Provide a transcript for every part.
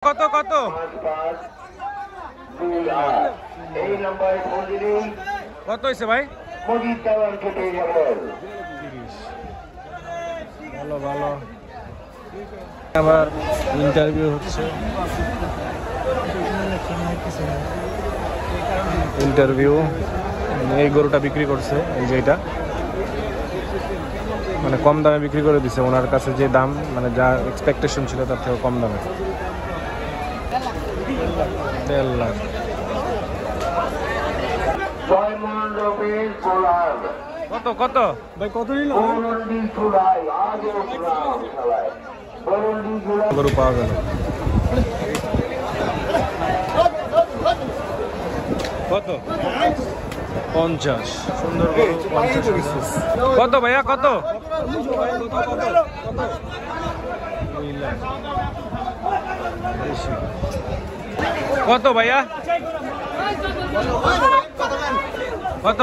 কত কত কত হয়েছে ভাই? ভালো ভালো। আবার ইন্টারভিউ হচ্ছে, ইন্টারভিউ। এই গরুটা বিক্রি করছে, এই যে এটা মানে কম দামে বিক্রি করে দিছে। ওনার কাছে যে দাম মানে যা এক্সপেকটেশন ছিল তার থেকে কম দামে। 1.5 লাখ। কত কত ভাই, কত নিল? গরু পাওয়া গেল। কত? 50। সুন্দর গরু 50। কত ভাইয়া কত? 2 লাখ। কত ভাইয়া? কত?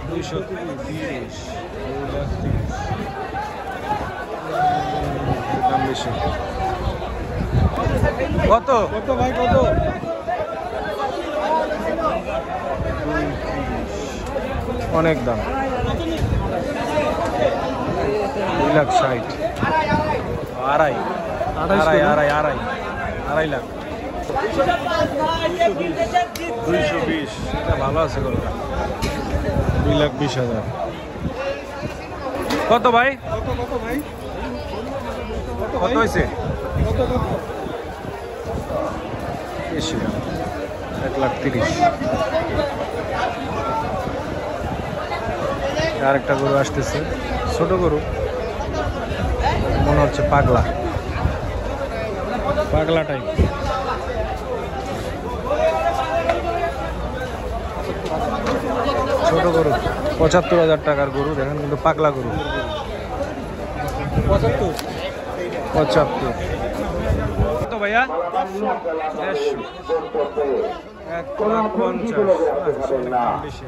230। দাম বেশি। কত কত ভাই কত? 230। অনেক দাম। 2,60,000। আড়াই লাখ। 220। এটা ভালো আছে গরুটা। 2,20,000। কত ভাই? কত হয়েছে? বেশি দাম। 1,30,000। আরেকটা গরু আসতেছে, ছোট গরু মনে হচ্ছে, পাগলা টাইপ। ছোট গরু 75,000 টাকার গরু। দেখেন কিন্তু পাগলা গরু। 75। কত ভাইয়া? 150। 1,50,000। বেশি।